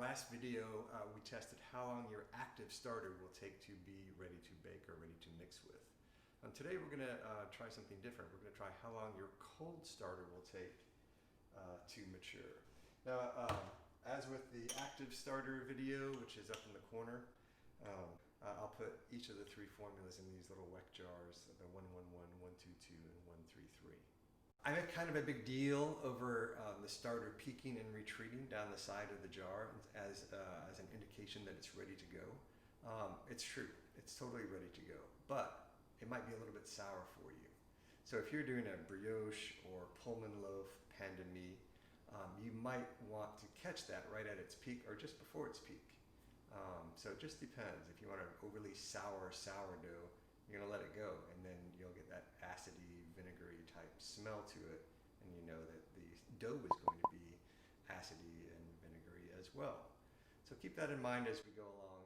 last video, we tested how long your active starter will take to be ready to bake or ready to mix with. Today we're going to try something different. We're going to try how long your cold starter will take to mature. Now, as with the active starter video, which is up in the corner, I'll put each of the three formulas in these little WEC jars, the 111, 122, and 133. I make kind of a big deal over the starter peaking and retreating down the side of the jar as an indication that it's ready to go. It's true, it's totally ready to go, but it might be a little bit sour for you. So if you're doing a brioche or Pullman loaf, pain de mie, you might want to catch that right at its peak or just before its peak. So it just depends. If you want an overly sourdough, you're going to let it go, and then you'll get that acidy, vinegary type smell to it, and you know that the dough is going to be acidy and vinegary as well. So keep that in mind as we go along.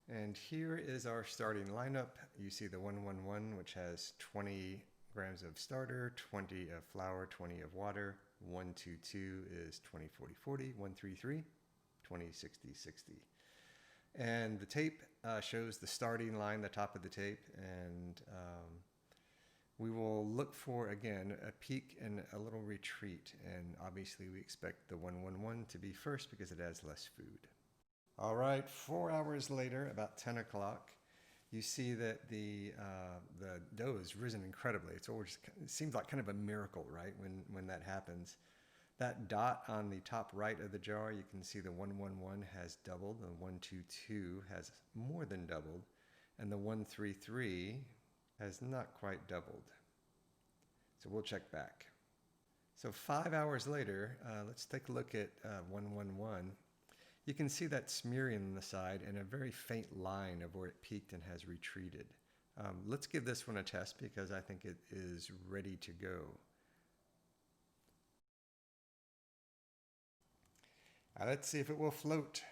And here is our starting lineup. You see the 111, which has 20 grams of starter, 20 of flour, 20 of water. 122 is 20, 40, 40. 133, 20, 60, 60. And the tape shows the starting line, the top of the tape, and we will look for, again, a peak and a little retreat. And obviously we expect the 111 to be first because it has less food. All right, 4 hours later, about 10 o'clock, you see that the dough has risen incredibly. It seems like kind of a miracle, right, when that happens. That dot on the top right of the jar, you can see the 111 has doubled, the 122 has more than doubled, and the 133 has not quite doubled. So we'll check back. So 5 hours later, let's take a look at 111. You can see that smearing on the side and a very faint line of where it peaked and has retreated. Let's give this one a test because I think it is ready to go. Let's see if it will float.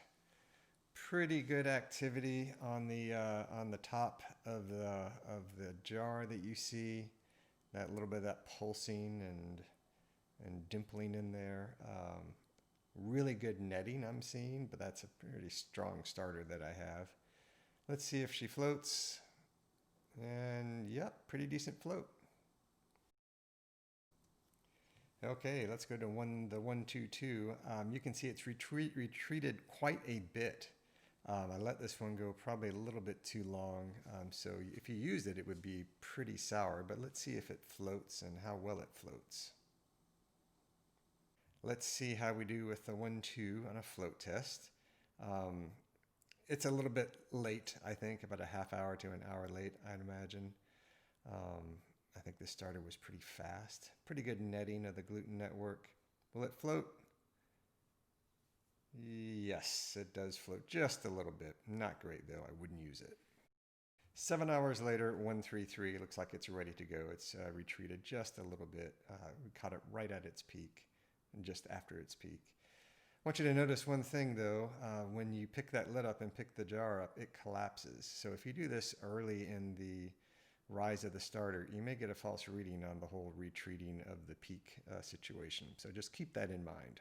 Pretty good activity on the top of the jar that you see. That little bit of that pulsing and dimpling in there. Really good netting I'm seeing, but that's a pretty strong starter that I have. Let's see if she floats. And yep, pretty decent float. Okay, let's go to the 122. You can see it's retreated quite a bit. I let this one go probably a little bit too long. So if you used it, it would be pretty sour, but let's see if it floats and how well it floats. Let's see how we do with the 1-2 on a float test. It's a little bit late, I think, about a half hour to an hour late, I'd imagine. I think the starter was pretty fast. Pretty good netting of the gluten network. Will it float? Yes, it does float just a little bit. Not great though, I wouldn't use it. 7 hours later, 133, looks like it's ready to go. It's retreated just a little bit. We caught it right at its peak and just after its peak. I want you to notice one thing though, when you pick that lid up and pick the jar up, it collapses. So if you do this early in the rise of the starter, you may get a false reading on the whole retreating of the peak situation. So just keep that in mind.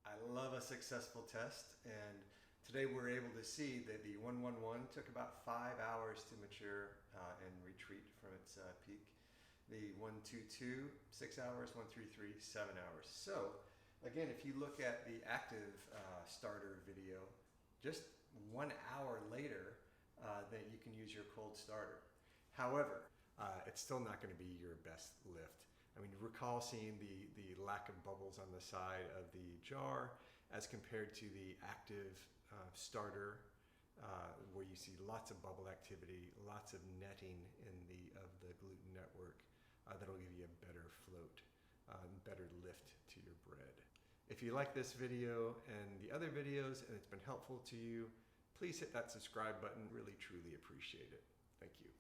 I love a successful test, and today we're able to see that the 111 took about 5 hours to mature and retreat from its peak. The 122, 6 hours, 133, 7 hours. So again, if you look at the active starter video, just 1 hour later, that you can use your cold starter. However, it's still not going to be your best lift. I mean, recall seeing the lack of bubbles on the side of the jar as compared to the active starter, where you see lots of bubble activity, lots of netting of the gluten network. That'll give you a better float, better lift to your bread. If you like this video and the other videos and it's been helpful to you, please hit that subscribe button. Really, truly appreciate it. Thank you.